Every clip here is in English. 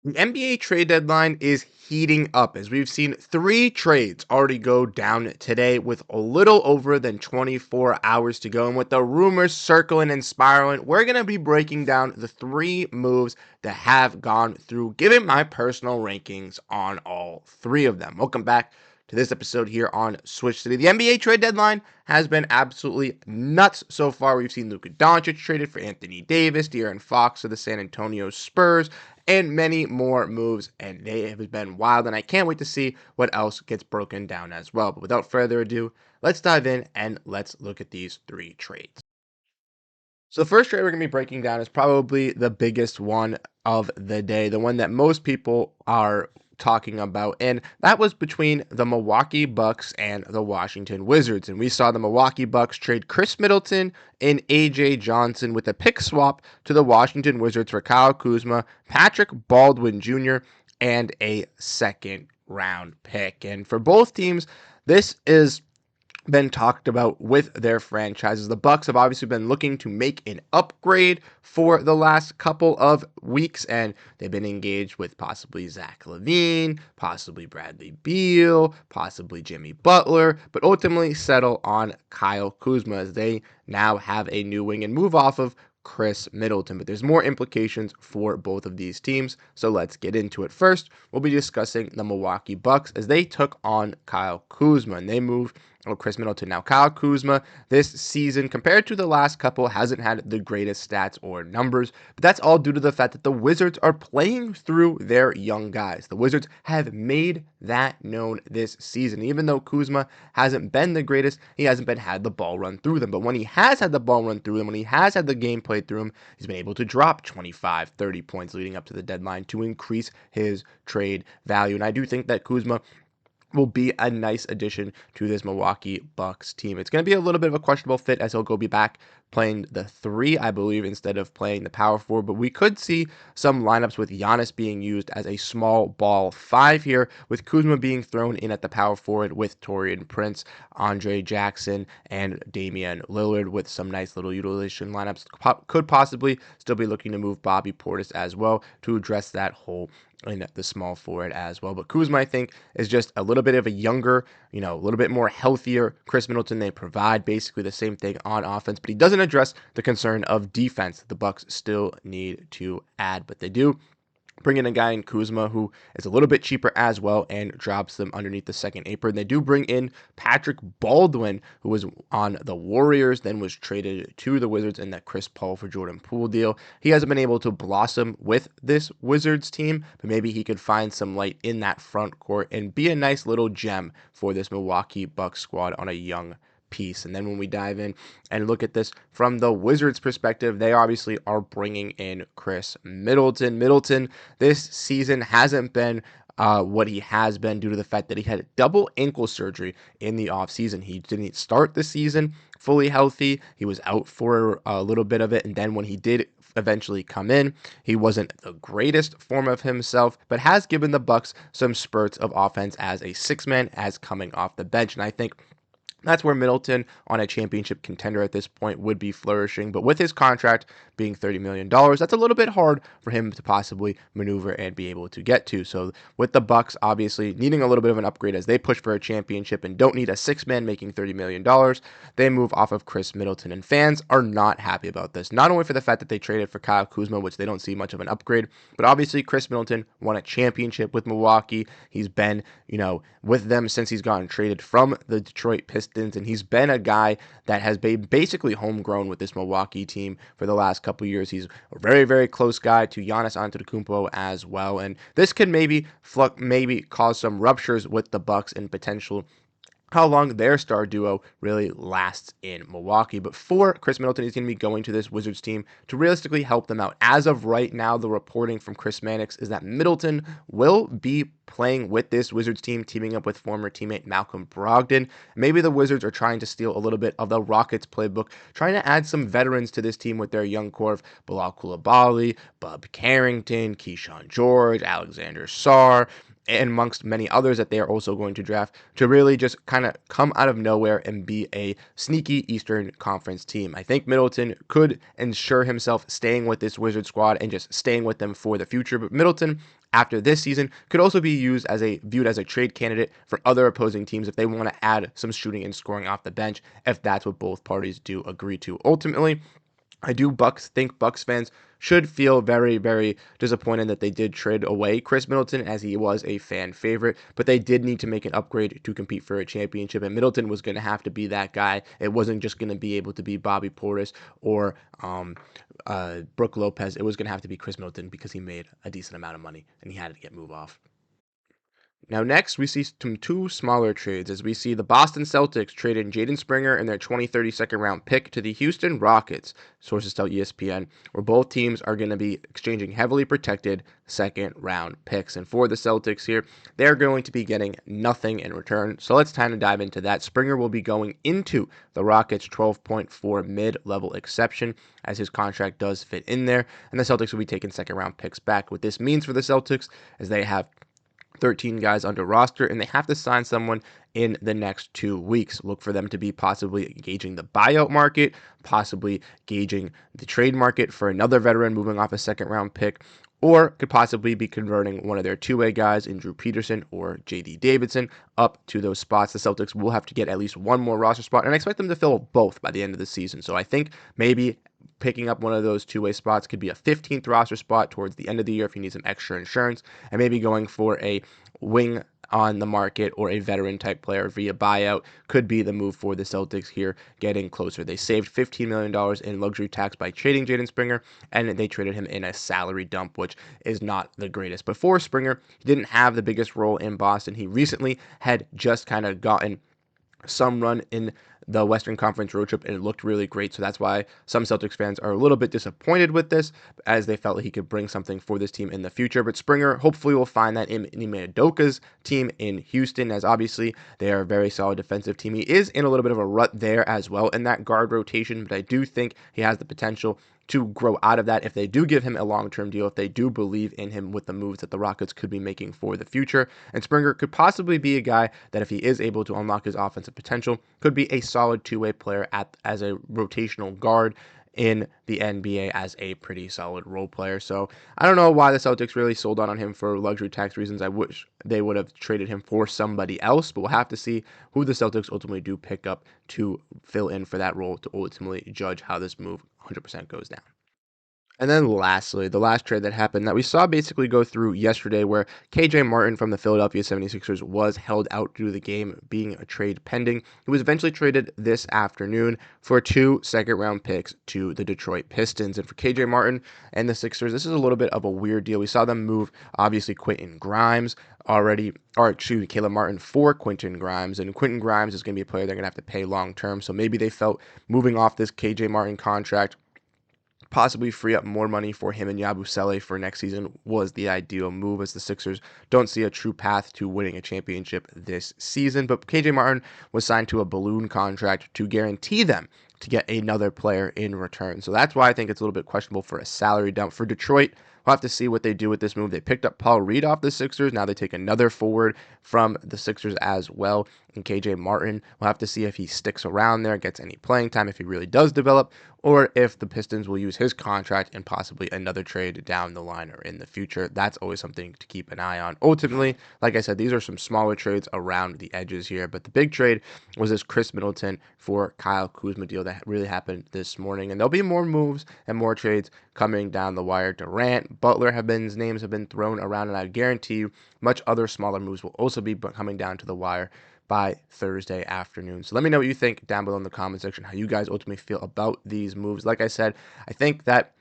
The NBA trade deadline is heating up as we've seen three trades already go down today with a little over than 24 hours to go. And with the rumors circling and spiraling, we're going to be breaking down the three moves that have gone through, giving my personal rankings on all three of them. Welcome back to this episode here on Switch City. The NBA trade deadline has been absolutely nuts so far. We've seen Luka Doncic traded for Anthony Davis, De'Aaron Fox of the San Antonio Spurs, and many more moves, and they have been wild, and I can't wait to see what else gets broken down as well. But without further ado, let's dive in and let's look at these three trades. So the first trade we're going to be breaking down is probably the biggest one of the day, the one that most people are talking about, and that was between the Milwaukee Bucks and the Washington Wizards. And we saw the Milwaukee Bucks trade Chris Middleton and AJ Johnson with a pick swap to the Washington Wizards for Kyle Kuzma, Patrick Baldwin Jr., and a second round pick. And for both teams, this is been talked about with their franchises. The Bucks have obviously been looking to make an upgrade for the last couple of weeks, and they've been engaged with possibly Zach LaVine, possibly Bradley Beal, possibly Jimmy Butler, but ultimately settle on Kyle Kuzma as they now have a new wing and move off of Chris Middleton. But there's more implications for both of these teams, so let's get into it. First, we'll be discussing the Milwaukee Bucks as they took on Kyle Kuzma, and they moved Chris Middleton. Now, Kyle Kuzma this season, compared to the last couple, hasn't had the greatest stats or numbers, but that's all due to the fact that the Wizards are playing through their young guys. The Wizards have made that known this season. Even though Kuzma hasn't been the greatest, he hasn't been had the ball run through them. But when he has had the ball run through them, when he has had the game played through him, he's been able to drop 25, 30 points leading up to the deadline to increase his trade value. And I do think that Kuzma will be a nice addition to this Milwaukee Bucks team. It's going to be a little bit of a questionable fit as he'll go be back playing the three, I believe, instead of playing the power forward. But we could see some lineups with Giannis being used as a small ball five here, with Kuzma being thrown in at the power forward with Taurean Prince, Andre Jackson, and Damian Lillard with some nice little utilization lineups. Could possibly still be looking to move Bobby Portis as well to address that hole in the small forward as well. But Kuzma, I think, is just a little bit of a younger, a little bit more healthier Chris Middleton. They provide basically the same thing on offense, but he doesn't address the concern of defense that the Bucks still need to add. But they do bring in a guy in Kuzma who is a little bit cheaper as well and drops them underneath the second apron. They do bring in Patrick Baldwin, who was on the Warriors, then was traded to the Wizards in that Chris Paul for Jordan Poole deal. He hasn't been able to blossom with this Wizards team, but maybe he could find some light in that front court and be a nice little gem for this Milwaukee Bucks squad on a young piece. And then when we dive in and look at this from the Wizards perspective, they obviously are bringing in Chris Middleton. Middleton this season hasn't been what he has been due to the fact that he had double ankle surgery in the offseason. He didn't start the season fully healthy. He was out for a little bit of it, and then when he did eventually come in, he wasn't the greatest form of himself, but has given the Bucks some spurts of offense as a six-man, as coming off the bench. And I think that's where Middleton, on a championship contender at this point, would be flourishing. But with his contract being $30 million, that's a little bit hard for him to possibly maneuver and be able to get to. So with the Bucks obviously needing a little bit of an upgrade as they push for a championship and don't need a six-man making $30 million, they move off of Chris Middleton. And fans are not happy about this. Not only for the fact that they traded for Kyle Kuzma, which they don't see much of an upgrade, but obviously Chris Middleton won a championship with Milwaukee. He's been, with them since he's gotten traded from the Detroit Pistons, and he's been a guy that has been basically homegrown with this Milwaukee team for the last couple years. He's a very, very close guy to Giannis Antetokounmpo as well, and this could maybe cause some ruptures with the Bucks and potential how long their star duo really lasts in Milwaukee. But for Chris Middleton, he's going to be going to this Wizards team to realistically help them out. As of right now, the reporting from Chris Mannix is that Middleton will be playing with this Wizards team, teaming up with former teammate Malcolm Brogdon. Maybe the Wizards are trying to steal a little bit of the Rockets playbook, trying to add some veterans to this team with their young core of Bilal Coulibaly, Bub Carrington, Keyshawn George, Alexander Sarr, and amongst many others that they are also going to draft to really just kind of come out of nowhere and be a sneaky Eastern Conference team. I think Middleton could ensure himself staying with this Wizard squad and just staying with them for the future. But Middleton, after this season, could also be viewed as a trade candidate for other opposing teams if they want to add some shooting and scoring off the bench, if that's what both parties do agree to. Ultimately, I do think Bucks fans should feel very, very disappointed that they did trade away Chris Middleton, as he was a fan favorite, but they did need to make an upgrade to compete for a championship, and Middleton was going to have to be that guy. It wasn't just going to be able to be Bobby Portis or Brook Lopez. It was going to have to be Chris Middleton because he made a decent amount of money and he had to get moved off. Now, next, we see two smaller trades as we see the Boston Celtics trade in Jaden Springer and their 2030 second round pick to the Houston Rockets, sources tell ESPN, where both teams are going to be exchanging heavily protected second round picks. And for the Celtics here, they're going to be getting nothing in return. So let's kind of dive into that. Springer will be going into the Rockets' 12.4 mid-level exception, as his contract does fit in there. And the Celtics will be taking second round picks back. What this means for the Celtics is they have 13 guys under roster, and they have to sign someone in the next 2 weeks. Look for them to be possibly gauging the buyout market, possibly gauging the trade market for another veteran moving off a second round pick, or could possibly be converting one of their two-way guys in Drew Peterson or J.D. Davidson up to those spots. The Celtics will have to get at least one more roster spot, and I expect them to fill both by the end of the season. So I think maybe picking up one of those two-way spots could be a 15th roster spot towards the end of the year if you need some extra insurance, and maybe going for a wing on the market or a veteran type player via buyout could be the move for the Celtics here, getting closer. They saved $15 million in luxury tax by trading Jaden Springer, and they traded him in a salary dump, which is not the greatest. But for Springer, he didn't have the biggest role in Boston. He recently had just kind of gotten some run in the Western Conference road trip, and it looked really great. So that's why some Celtics fans are a little bit disappointed with this, as they felt like he could bring something for this team in the future. But Springer hopefully will find that in Ime Udoka's team in Houston, as obviously they are a very solid defensive team. He is in a little bit of a rut there as well in that guard rotation, but I do think he has the potential to grow out of that if they do give him a long-term deal, if they do believe in him with the moves that the Rockets could be making for the future. And Springer could possibly be a guy that, if he is able to unlock his offensive potential, could be a solid two-way player as a rotational guard in the NBA as a pretty solid role player. So I don't know why the Celtics really sold on him for luxury tax reasons. I wish they would have traded him for somebody else, but we'll have to see who the Celtics ultimately do pick up to fill in for that role to ultimately judge how this move 100% goes down. And then lastly, the last trade that happened that we saw basically go through yesterday, where KJ Martin from the Philadelphia 76ers was held out due to the game being a trade pending. He was eventually traded this afternoon for 2 second-round picks to the Detroit Pistons. And for KJ Martin and the Sixers, this is a little bit of a weird deal. We saw them move, obviously, Quentin Grimes Caleb Martin for Quentin Grimes. And Quentin Grimes is going to be a player they're going to have to pay long-term. So maybe they felt moving off this KJ Martin contract, possibly free up more money for him and Yabusele for next season, was the ideal move, as the Sixers don't see a true path to winning a championship this season. But KJ Martin was signed to a balloon contract to guarantee them to get another player in return. So that's why I think it's a little bit questionable for a salary dump. For Detroit, we'll have to see what they do with this move. They picked up Paul Reed off the Sixers. Now they take another forward from the Sixers as well, and KJ Martin. We'll have to see if he sticks around there, gets any playing time, if he really does develop, or if the Pistons will use his contract and possibly another trade down the line or in the future. That's always something to keep an eye on. Ultimately, like I said, these are some smaller trades around the edges here, but the big trade was this Chris Middleton for Kyle Kuzma deal that really happened this morning, and there'll be more moves and more trades coming down the wire. Durant, Butler names have been thrown around, and I guarantee you much other smaller moves will also be coming down to the wire by Thursday afternoon. So let me know what you think down below in the comment section, how you guys ultimately feel about these moves. Like I said, I think that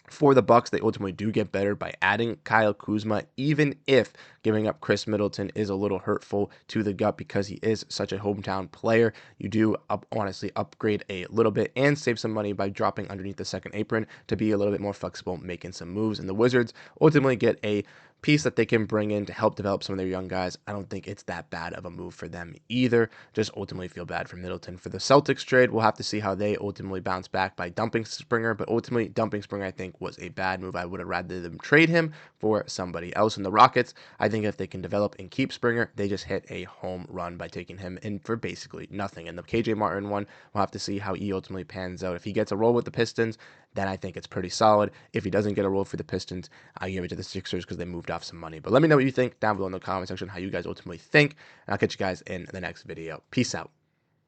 for the Bucks, they ultimately do get better by adding Kyle Kuzma, even if giving up Chris Middleton is a little hurtful to the gut because he is such a hometown player. You do honestly upgrade a little bit and save some money by dropping underneath the second apron to be a little bit more flexible, making some moves. And the Wizards ultimately get a piece that they can bring in to help develop some of their young guys, I don't think it's that bad of a move for them either. Just ultimately feel bad for Middleton. For the Celtics trade, we'll have to see how they ultimately bounce back by dumping Springer, but ultimately dumping Springer I think was a bad move. I would have rather them trade him for somebody else. In the Rockets, I think if they can develop and keep Springer, they just hit a home run by taking him in for basically nothing. And the KJ Martin one, we'll have to see how he ultimately pans out. If he gets a role with the Pistons, then I think it's pretty solid. If he doesn't get a role for the Pistons, I give it to the Sixers because they moved off some money. But let me know what you think down below in the comment section, how you guys ultimately think, and I'll catch you guys in the next video. Peace out.